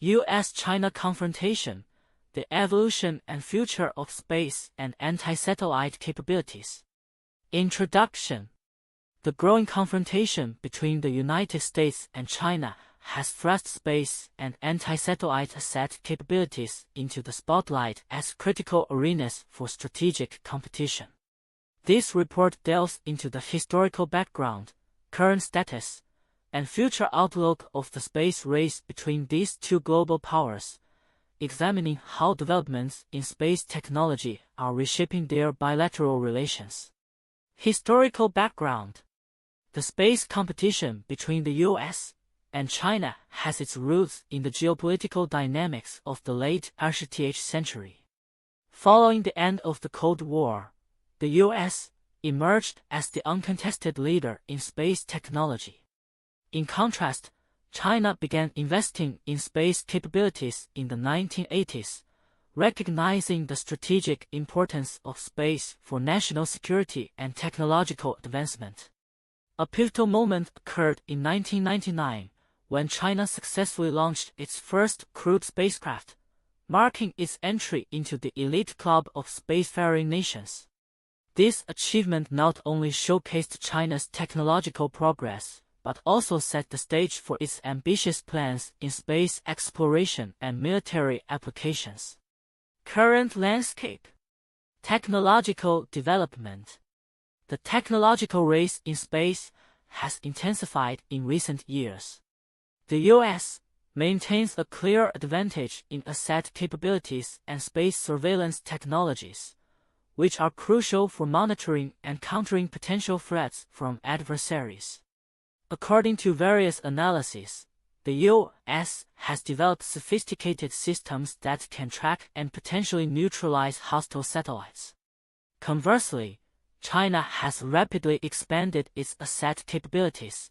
U.S China confrontation, the evolution and future of space and anti-satellite capabilities. Introduction. The growing confrontation between the United States and China has thrust space and anti-satellite ASAT capabilities into the spotlight as critical arenas for strategic competition. This report delves into the historical background, current status, and future outlook of the space race between these two global powers, examining how developments in space technology are reshaping their bilateral relations. Historical background. The space competition between the U.S. and China has its roots in the geopolitical dynamics of the late ASAT century. Following the end of the Cold War, the U.S. emerged as the uncontested leader in space technology. In contrast, China began investing in space capabilities in the 1980s, recognizing the strategic importance of space for national security and technological advancement. A pivotal moment occurred in 1999 when China successfully launched its first crewed spacecraft, marking its entry into the elite club of spacefaring nations. This achievement not only showcased China's technological progress, but also set the stage for its ambitious plans in space exploration and military applications. Current landscape. Technological development. The technological race in space has intensified in recent years. The U.S. maintains a clear advantage in ASAT capabilities and space surveillance technologies, which are crucial for monitoring and countering potential threats from adversaries. According to various analyses, the U.S. has developed sophisticated systems that can track and potentially neutralize hostile satellites. Conversely, China has rapidly expanded its ASAT capabilities,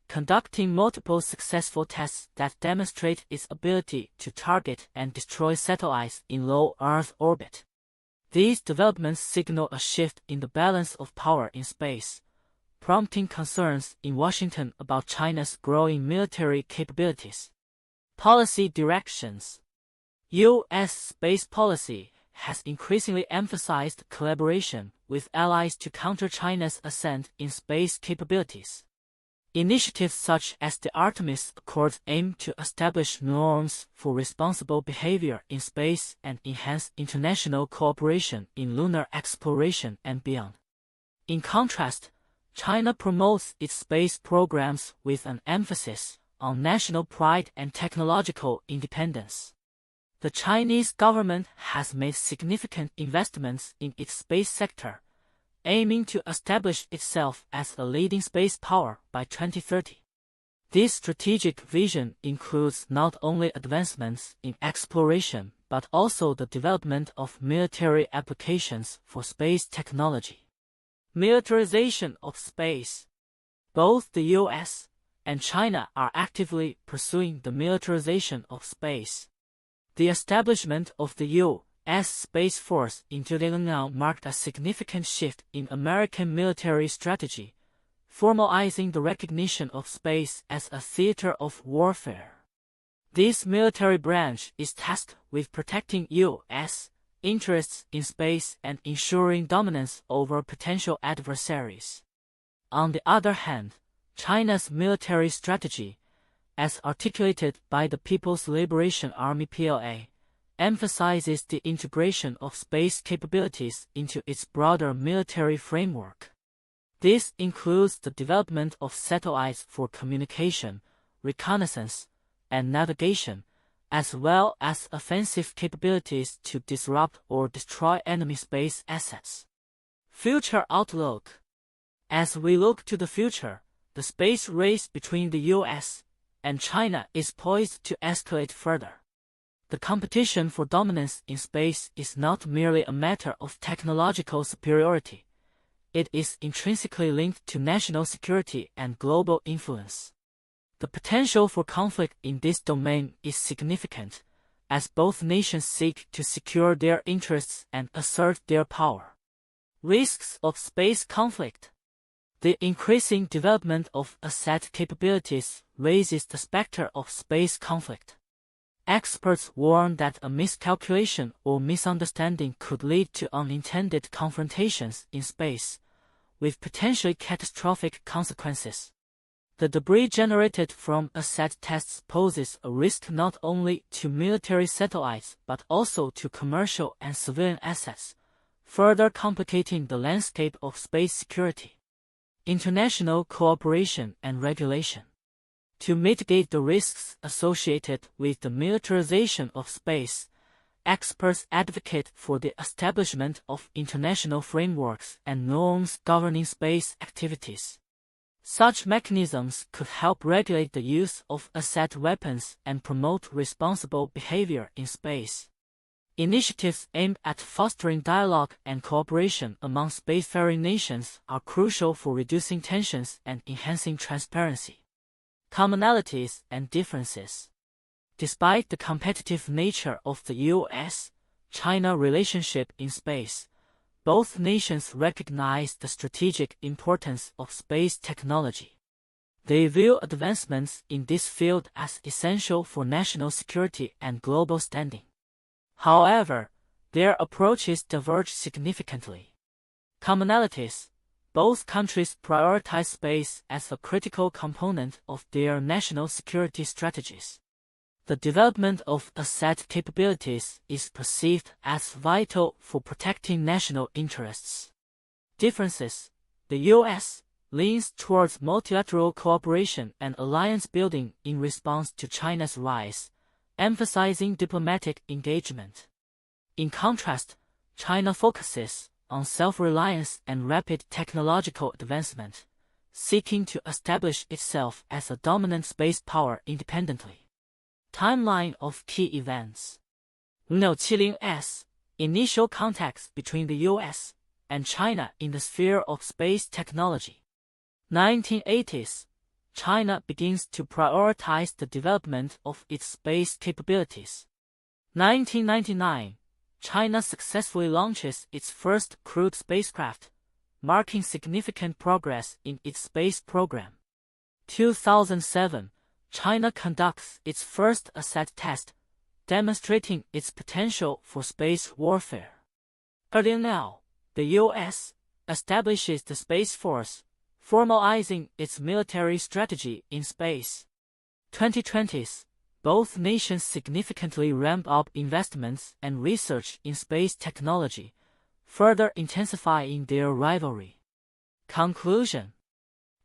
conducting multiple successful tests that demonstrate its ability to target and destroy satellites in low Earth orbit. These developments signal a shift in the balance of power in space, prompting concerns in Washington about China's growing military capabilities. Policy directions. U.S. space policy has increasingly emphasized collaboration with allies to counter China's ascent in space capabilities. Initiatives such as the Artemis Accords aim to establish norms for responsible behavior in space and enhance international cooperation in lunar exploration and beyond. In contrast, China promotes its space programs with an emphasis on national pride and technological independence. The Chinese government has made significant investments in its space sector, aiming to establish itself as a leading space power by 2030. This strategic vision includes not only advancements in exploration but also the development of military applications for space technology. Militarization of space. Both the U.S. and China are actively pursuing the militarization of space. The establishment of the U.S. Space Force in 2009 marked a significant shift in American military strategy, formalizing the recognition of space as a theater of warfare. This military branch is tasked with protecting U.S. interests in space and ensuring dominance over potential adversaries. On the other hand, China's military strategy, as articulated by the People's Liberation Army (PLA), emphasizes the integration of space capabilities into its broader military framework. This includes the development of satellites for communication, reconnaissance, and navigation, as well as offensive capabilities to disrupt or destroy enemy space assets. Future outlook. As we look to the future, the space race between the U.S. and China is poised to escalate further. The competition for dominance in space is not merely a matter of technological superiority. It is intrinsically linked to national security and global influence. The potential for conflict in this domain is significant, as both nations seek to secure their interests and assert their power. Risks of space conflict. The increasing development of ASAT capabilities raises the specter of space conflict. Experts warn that a miscalculation or misunderstanding could lead to unintended confrontations in space, with potentially catastrophic consequences. The debris generated from ASAT tests poses a risk not only to military satellites but also to commercial and civilian assets, further complicating the landscape of space security. International cooperation and regulation. To mitigate the risks associated with the militarization of space, experts advocate for the establishment of international frameworks and norms governing space activities. Such mechanisms could help regulate the use of ASAT weapons and promote responsible behavior in space. Initiatives aimed at fostering dialogue and cooperation among spacefaring nations are crucial for reducing tensions and enhancing transparency. Commonalities and differences. Despite the competitive nature of the U.S.-China relationship in space, both nations recognize the strategic importance of space technology. They view advancements in this field as essential for national security and global standing. However, their approaches diverge significantly. Commonalities. Both countries prioritize space as a critical component of their national security strategies. The development of ASAT capabilities is perceived as vital for protecting national interests. Differences. The U.S. leans towards multilateral cooperation and alliance building in response to China's rise, emphasizing diplomatic engagement. In contrast, China focuses on self-reliance and rapid technological advancement, seeking to establish itself as a dominant space power independently. Timeline of key events. 1970s, initial contacts between the U.S. and China in the sphere of space technology. 1980s, China begins to prioritize the development of its space capabilities. 1999, China successfully launches its first crewed spacecraft, marking significant progress in its space program. 2007, China conducts its first ASAT test, demonstrating its potential for space warfare. Earlier now, the U.S. establishes the Space Force, formalizing its military strategy in space. 2020s, both nations significantly ramp up investments and research in space technology, further intensifying their rivalry. Conclusion.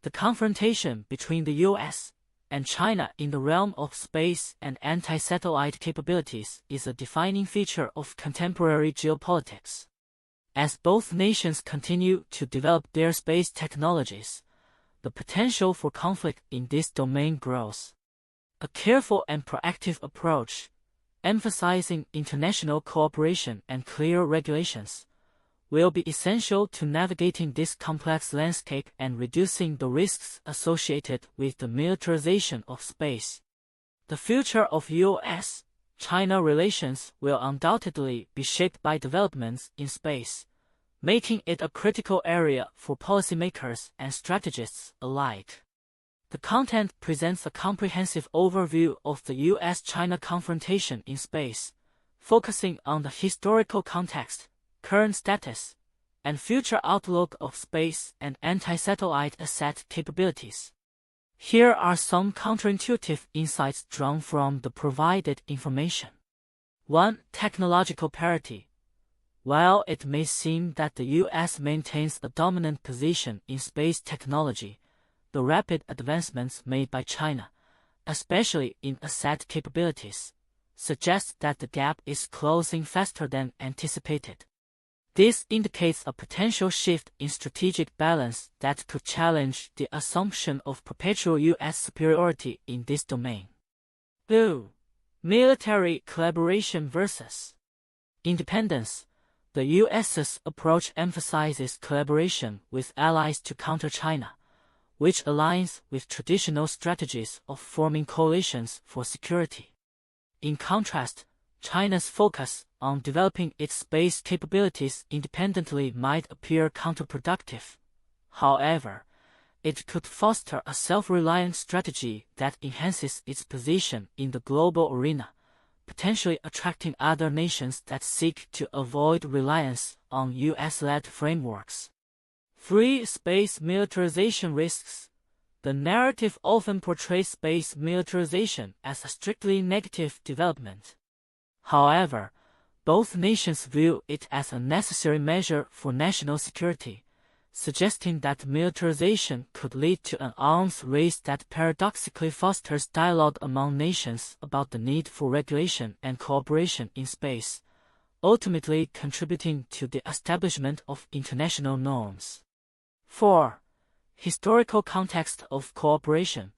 The confrontation between the U.S. and China in the realm of space and anti-satellite capabilities is a defining feature of contemporary geopolitics. As both nations continue to develop their space technologies, the potential for conflict in this domain grows. A careful and proactive approach, emphasizing international cooperation and clear regulations, will be essential to navigating this complex landscape and reducing the risks associated with the militarization of space. The future of U.S.-China relations will undoubtedly be shaped by developments in space, making it a critical area for policymakers and strategists alike. The content presents a comprehensive overview of the U.S.-China confrontation in space, focusing on the historical context, current status, and future outlook of space and anti-satellite ASAT capabilities. Here are some counterintuitive insights drawn from the provided information. 1. Technological parity. While it may seem that the U.S. maintains a dominant position in space technology, the rapid advancements made by China, especially in ASAT capabilities, suggest that the gap is closing faster than anticipated. This indicates a potential shift in strategic balance that could challenge the assumption of perpetual U.S. superiority in this domain. 2. Military collaboration versus independence. The U.S.'s approach emphasizes collaboration with allies to counter China, which aligns with traditional strategies of forming coalitions for security. In contrast, China's focus on developing its space capabilities independently might appear counterproductive. However, it could foster a self-reliant strategy that enhances its position in the global arena, potentially attracting other nations that seek to avoid reliance on U.S.-led frameworks. 3. Space militarization risks. The narrative often portrays space militarization as a strictly negative development. However, both nations view it as a necessary measure for national security, suggesting that militarization could lead to an arms race that paradoxically fosters dialogue among nations about the need for regulation and cooperation in space, ultimately contributing to the establishment of international norms. 4. Historical context of cooperation.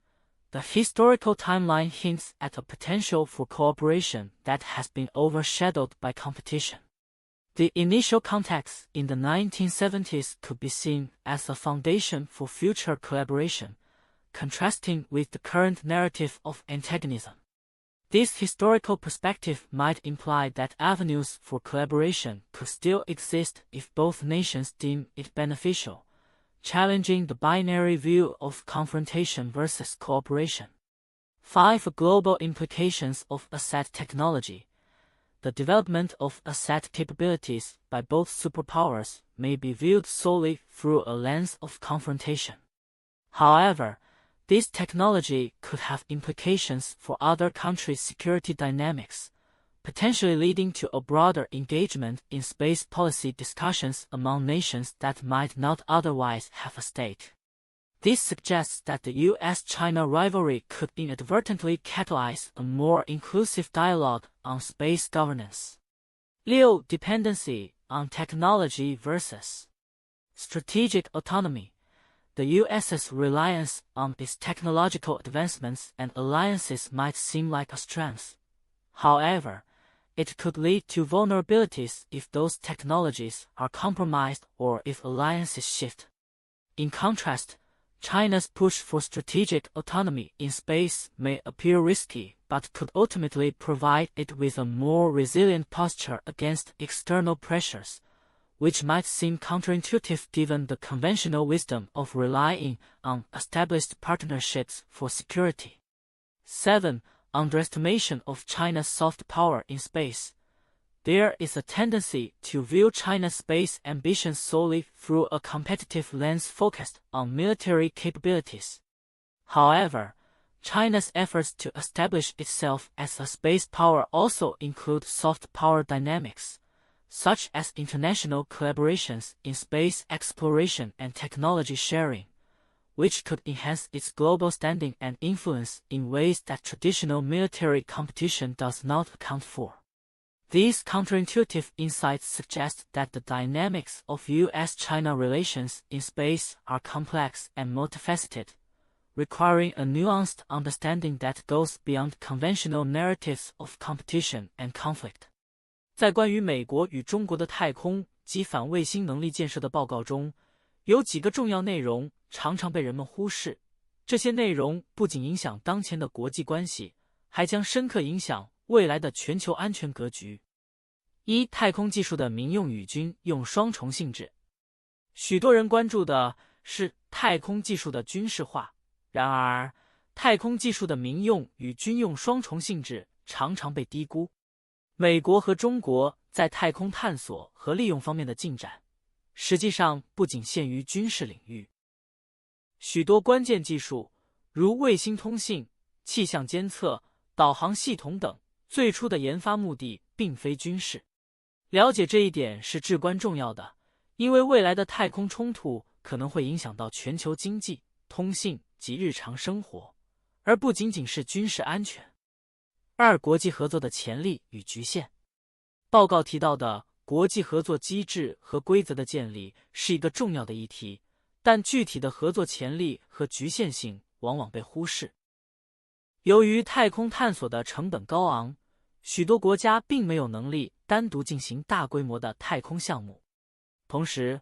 The historical timeline hints at a potential for cooperation that has been overshadowed by competition. The initial context in the 1970s could be seen as a foundation for future collaboration, contrasting with the current narrative of antagonism. This historical perspective might imply that avenues for collaboration could still exist if both nations deem it beneficial, challenging the binary view of confrontation versus cooperation. 5. Global implications of ASAT technology. The development of ASAT capabilities by both superpowers may be viewed solely through a lens of confrontation. However, this technology could have implications for other countries' security dynamics, potentially leading to a broader engagement in space policy discussions among nations that might not otherwise have a stake. This suggests that the U.S. China rivalry could inadvertently catalyze a more inclusive dialogue on space governance. 6. Dependency on technology versus strategic autonomy. The U.S.'s reliance on its technological advancements and alliances might seem like a strength. However, it could lead to vulnerabilities if those technologies are compromised or if alliances shift. In contrast, China's push for strategic autonomy in space may appear risky but could ultimately provide it with a more resilient posture against external pressures, which might seem counterintuitive given the conventional wisdom of relying on established partnerships for security. 7. Underestimation of China's soft power in space. There is a tendency to view China's space ambitions solely through a competitive lens focused on military capabilities. However, China's efforts to establish itself as a space power also include soft power dynamics, such as international collaborations in space exploration and technology sharing, which could enhance its global standing and influence in ways that traditional military competition does not account for. These counterintuitive insights suggest that the dynamics of U.S.-China relations in space are complex and multifaceted, requiring a nuanced understanding that goes beyond conventional narratives of competition and conflict. 在关于美国与中国的太空及反卫星能力建设的报告中，有几个重要内容常常被人们忽视。这些内容不仅影响当前的国际关系，还将深刻影响未来的全球安全格局。1. 太空技术的民用与军用双重性质。许多人关注的是太空技术的军事化，然而，太空技术的民用与军用双重性质常常被低估。美国和中国在太空探索和利用方面的进展，实际上不仅限于军事领域。许多关键技术，如卫星通信、气象监测、导航系统等，最初的研发目的并非军事。了解这一点是至关重要的，因为未来的太空冲突可能会影响到全球经济、通信及日常生活，而不仅仅是军事安全。2. 国际合作的潜力与局限。报告提到的国际合作机制和规则的建立是一个重要的议题，但具体的合作潜力和局限性往往被忽视。由于太空探索的成本高昂，许多国家并没有能力单独进行大规模的太空项目。同时，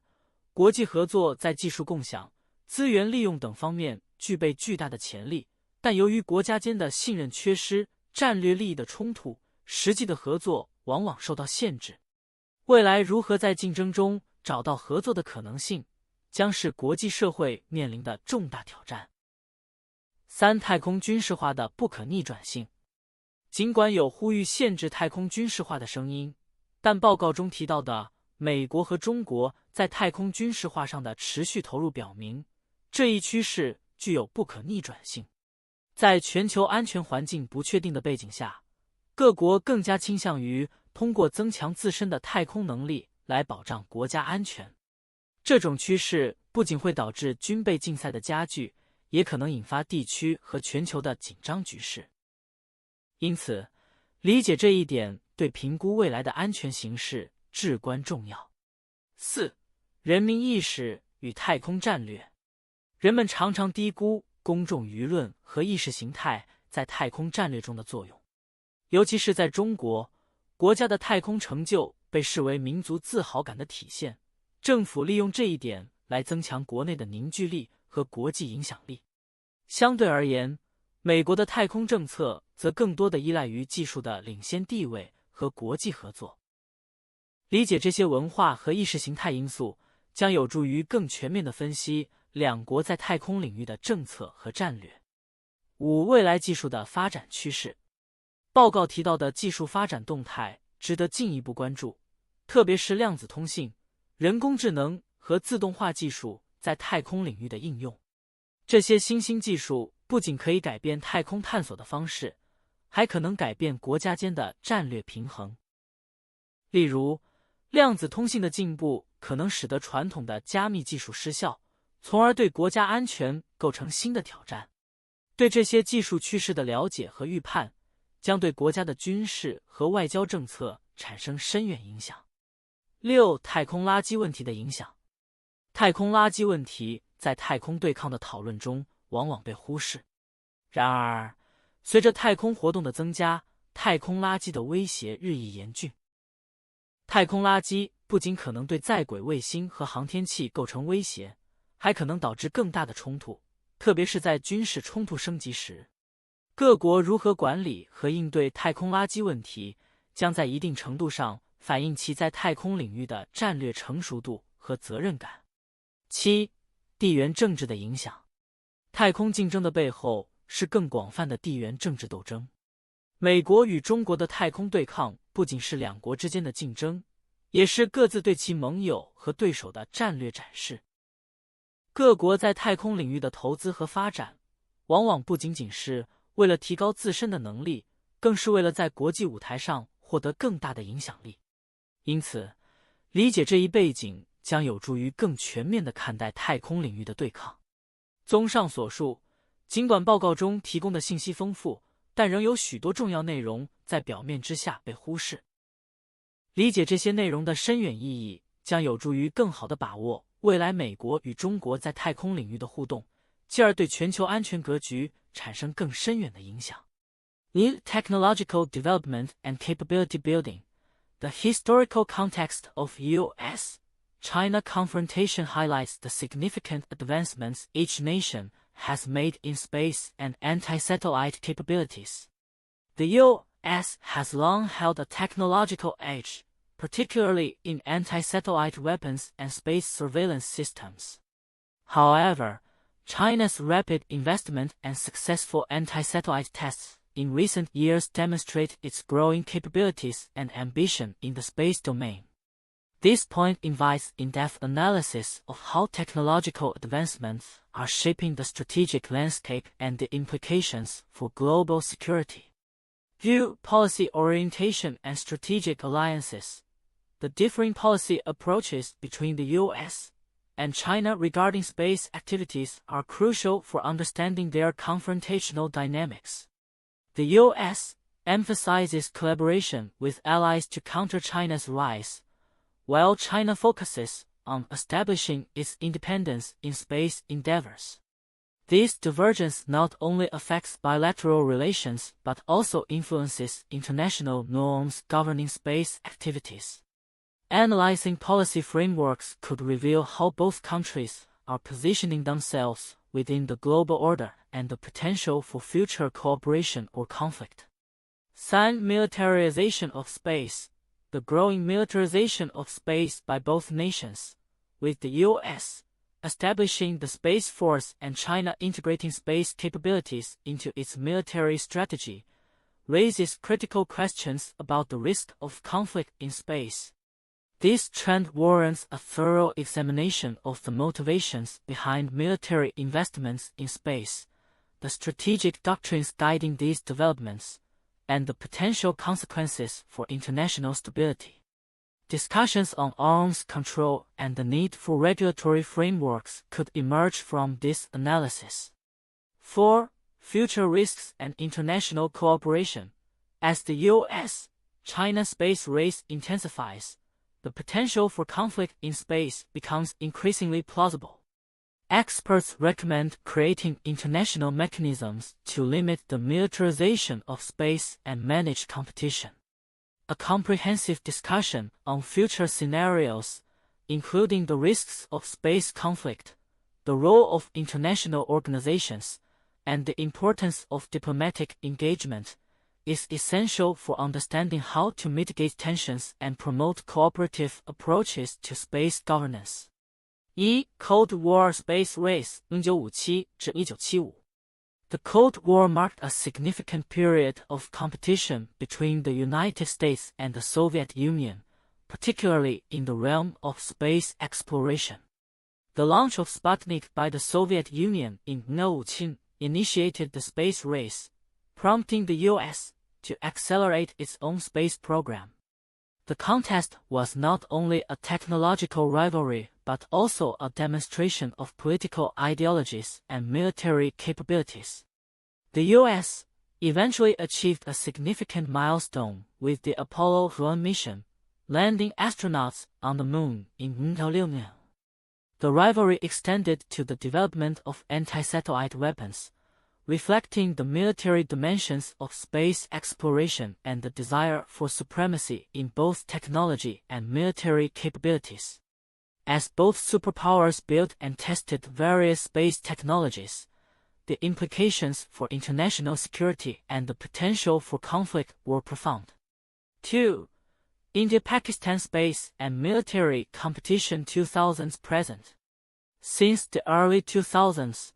国际合作在技术共享、资源利用等方面具备巨大的潜力，但由于国家间的信任缺失、战略利益的冲突，实际的合作往往受到限制。未来如何在竞争中找到合作的可能性，将是国际社会面临的重大挑战。3. 太空军事化的不可逆转性。尽管有呼吁限制太空军事化的声音，但报告中提到的美国和中国在太空军事化上的持续投入表明，这一趋势具有不可逆转性。在全球安全环境不确定的背景下，各国更加倾向于通过增强自身的太空能力来保障国家安全。这种趋势不仅会导致军备竞赛的加剧，也可能引发地区和全球的紧张局势。因此，理解这一点对评估未来的安全形势至关重要。4. 人民意识与太空战略。人们常常低估公众舆论和意识形态在太空战略中的作用。尤其是在中国，国家的太空成就被视为民族自豪感的体现，政府利用这一点来增强国内的凝聚力和国际影响力。相对而言，美国的太空政策则更多地依赖于技术的领先地位和国际合作。理解这些文化和意识形态因素，将有助于更全面地分析两国在太空领域的政策和战略。5. 未来技术的发展趋势。报告提到的技术发展动态值得进一步关注，特别是量子通信、人工智能和自动化技术在太空领域的应用。这些新兴技术不仅可以改变太空探索的方式，还可能改变国家间的战略平衡。例如，量子通信的进步可能使得传统的加密技术失效，从而对国家安全构成新的挑战。对这些技术趋势的了解和预判，将对国家的军事和外交政策产生深远影响。6. 太空垃圾问题的影响。太空垃圾问题在太空对抗的讨论中往往被忽视。然而，随着太空活动的增加，太空垃圾的威胁日益严峻。太空垃圾不仅可能对在轨卫星和航天器构成威胁，还可能导致更大的冲突，特别是在军事冲突升级时。各国如何管理和应对太空垃圾问题，将在一定程度上反映其在太空领域的战略成熟度和责任感。7. 地缘政治的影响。太空竞争的背后是更广泛的地缘政治斗争。美国与中国的太空对抗不仅是两国之间的竞争，也是各自对其盟友和对手的战略展示。各国在太空领域的投资和发展，往往不仅仅是为了提高自身的能力，更是为了在国际舞台上获得更大的影响力。因此，理解这一背景将有助于更全面地看待太空领域的对抗。综上所述，尽管报告中提供的信息丰富，但仍有许多重要内容在表面之下被忽视。理解这些内容的深远意义，将有助于更好地把握未来美国与中国在太空领域的互动，进而对全球安全格局产生更深远的影响。In technological development and capability building, the historical context of U.S. China confrontation highlights the significant advancements each nation has made in space and anti-satellite capabilities. The U.S. has long held a technological edge, particularly in anti-satellite weapons and space surveillance systems. However, China's rapid investment and successful anti-satellite tests in recent years demonstrate its growing capabilities and ambition in the space domain. This point invites in-depth analysis of how technological advancements are shaping the strategic landscape and the implications for global security. View policy orientation and strategic alliances. The differing policy approaches between the U.S. and China regarding space activities are crucial for understanding their confrontational dynamics. The U.S. emphasizes collaboration with allies to counter China's rise, while China focuses on establishing its independence in space endeavors. This divergence not only affects bilateral relations but also influences international norms governing space activities. Analyzing policy frameworks could reveal how both countries are positioning themselves within the global order and the potential for future cooperation or conflict. 3. Militarization of space. The growing militarization of space by both nations, with the U.S. establishing the Space Force and China integrating space capabilities into its military strategy, raises critical questions about the risk of conflict in space. This trend warrants a thorough examination of the motivations behind military investments in space, the strategic doctrines guiding these developments, and the potential consequences for international stability. Discussions on arms control and the need for regulatory frameworks could emerge from this analysis. 4. Future risks and international cooperation. As the U.S.-China space race intensifies, the potential for conflict in space becomes increasingly plausible. Experts recommend creating international mechanisms to limit the militarization of space and manage competition. A comprehensive discussion on future scenarios, including the risks of space conflict, the role of international organizations, and the importance of diplomatic engagement, is essential for understanding how to mitigate tensions and promote cooperative approaches to space governance. 1. Cold War Space Race 1957至1975 The Cold War marked a significant period of competition between the United States and the Soviet Union, particularly in the realm of space exploration. The launch of Sputnik by the Soviet Union in 1957 initiated the space race, prompting the U.S. to accelerate its own space program. The contest was not only a technological rivalry but also a demonstration of political ideologies and military capabilities. The U.S. eventually achieved a significant milestone with the Apollo 1 mission, landing astronauts on the Moon in 1969. The rivalry extended to the development of anti-satellite weapons, reflecting the military dimensions of space exploration and the desire for supremacy in both technology and military capabilities. As both superpowers built and tested various space technologies, the implications for international security and the potential for conflict were profound. 2. India-Pakistan space and military competition 2000s present. Since the early 2000s,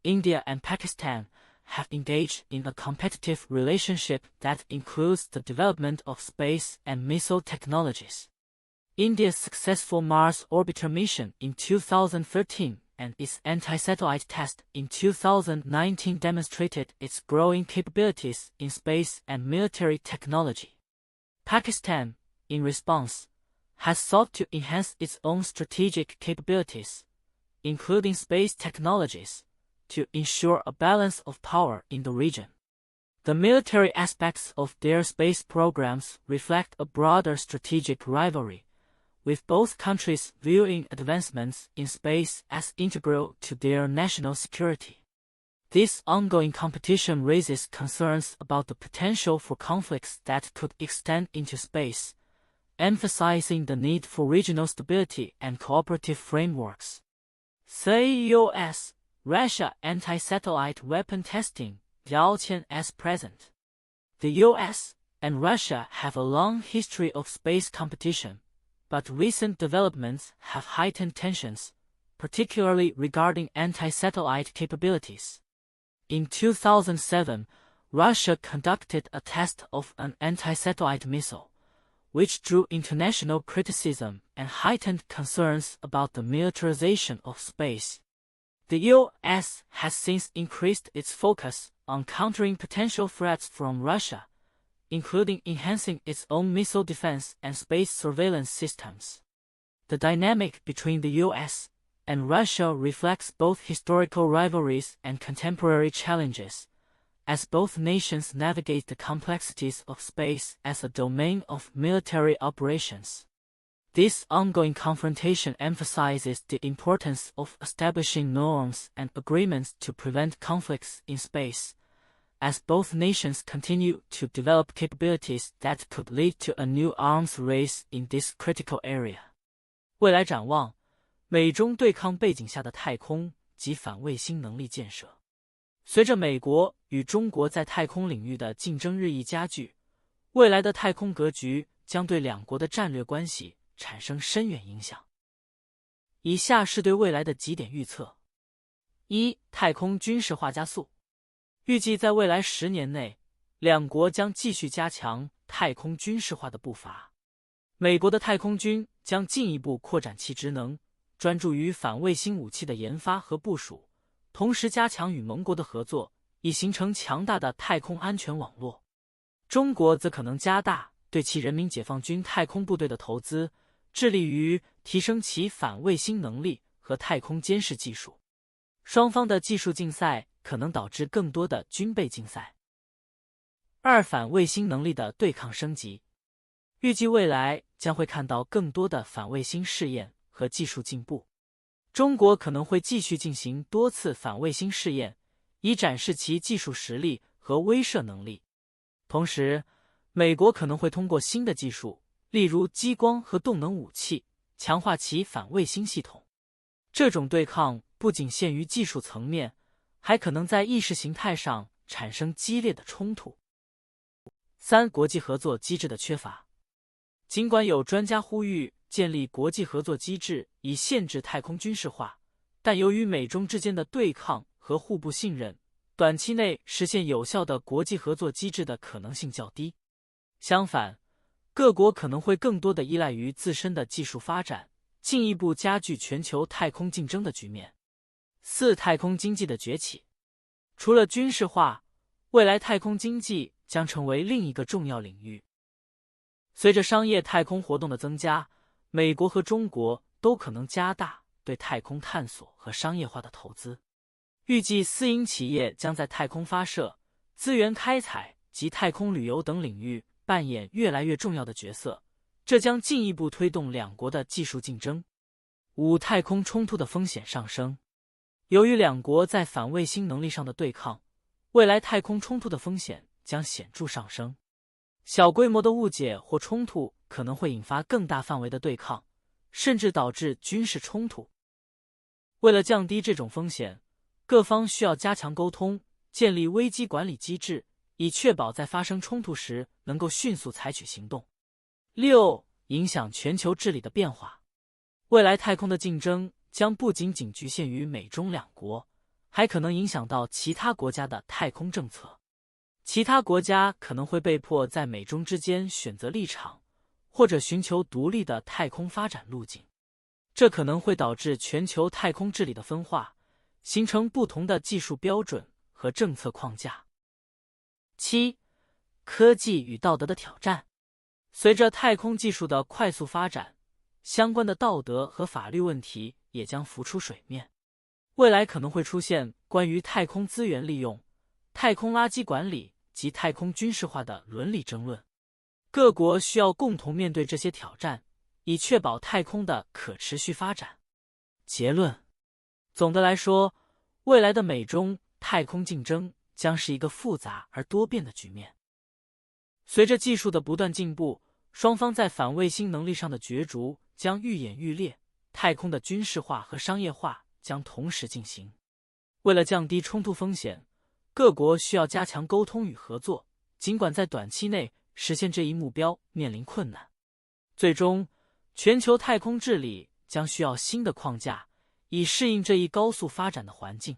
India and Pakistan have engaged in a competitive relationship that includes the development of space and missile technologies. India's successful Mars orbiter mission in 2013 and its anti-satellite test in 2019 demonstrated its growing capabilities in space and military technology. Pakistan, in response, has sought to enhance its own strategic capabilities, including space technologies, to ensure a balance of power in the region. The military aspects of their space programs reflect a broader strategic rivalry, with both countries viewing advancements in space as integral to their national security. This ongoing competition raises concerns about the potential for conflicts that could extend into space, emphasizing the need for regional stability and cooperative frameworks. 3. U.S.-Russia anti-satellite weapon testing as present. The U.S. and Russia have a long history of space competition, but recent developments have heightened tensions, particularly regarding anti-satellite capabilities. In 2007, Russia conducted a test of an anti-satellite missile, which drew international criticism and heightened concerns about the militarization of space. The U.S. has since increased its focus on countering potential threats from Russia, including enhancing its own missile defense and space surveillance systems. The dynamic between the U.S. and Russia reflects both historical rivalries and contemporary challenges, as both nations navigate the complexities of space as a domain of military operations. This ongoing confrontation emphasizes the importance of establishing norms and agreements to prevent conflicts in space, as both nations continue to develop capabilities that could lead to a new arms race in this critical area. 未来展望，美中对抗背景下的太空及反卫星能力建设。随着美国与中国在太空领域的竞争日益加剧，未来的太空格局将对两国的战略关系产生深远影响。以下是对未来的几点预测： 1. 太空军事化加速。预计在未来10年内，两国将继续加强太空军事化的步伐。美国的太空军将进一步扩展其职能，专注于反卫星武器的研发和部署，同时加强与盟国的合作，以形成强大的太空安全网络。中国则可能加大对其人民解放军太空部队的投资，致力于提升其反卫星能力和太空监视技术。双方的技术竞赛可能导致更多的军备竞赛。二、反卫星能力的对抗升级。预计未来将会看到更多的反卫星试验和技术进步。中国可能会继续进行多次反卫星试验，以展示其技术实力和威慑能力。同时，美国可能会通过新的技术，例如激光和动能武器，强化其反卫星系统。这种对抗不仅限于技术层面，还可能在意识形态上产生激烈的冲突。三、国际合作机制的缺乏。尽管有专家呼吁建立国际合作机制以限制太空军事化，但由于美中之间的对抗和互不信任，短期内实现有效的国际合作机制的可能性较低。相反，各国可能会更多地依赖于自身的技术发展，进一步加剧全球太空竞争的局面。四、太空经济的崛起。除了军事化，未来太空经济将成为另一个重要领域。随着商业太空活动的增加，美国和中国都可能加大对太空探索和商业化的投资。预计私营企业将在太空发射、资源开采及太空旅游等领域扮演越来越重要的角色，这将进一步推动两国的技术竞争。五、太空冲突的风险上升。由于两国在反卫星能力上的对抗，未来太空冲突的风险将显著上升。小规模的误解或冲突可能会引发更大范围的对抗，甚至导致军事冲突。为了降低这种风险，各方需要加强沟通，建立危机管理机制，以确保在发生冲突时能够迅速采取行动。六、影响全球治理的变化。未来太空的竞争将不仅仅局限于美中两国，还可能影响到其他国家的太空政策。其他国家可能会被迫在美中之间选择立场，或者寻求独立的太空发展路径。这可能会导致全球太空治理的分化，形成不同的技术标准和政策框架。七、科技与道德的挑战。随着太空技术的快速发展，相关的道德和法律问题也将浮出水面。未来可能会出现关于太空资源利用、太空垃圾管理及太空军事化的伦理争论。各国需要共同面对这些挑战，以确保太空的可持续发展。结论：总的来说，未来的美中太空竞争将是一个复杂而多变的局面。随着技术的不断进步，双方在反卫星能力上的角逐将愈演愈烈，太空的军事化和商业化将同时进行。为了降低冲突风险，各国需要加强沟通与合作，尽管在短期内实现这一目标面临困难。最终，全球太空治理将需要新的框架，以适应这一高速发展的环境。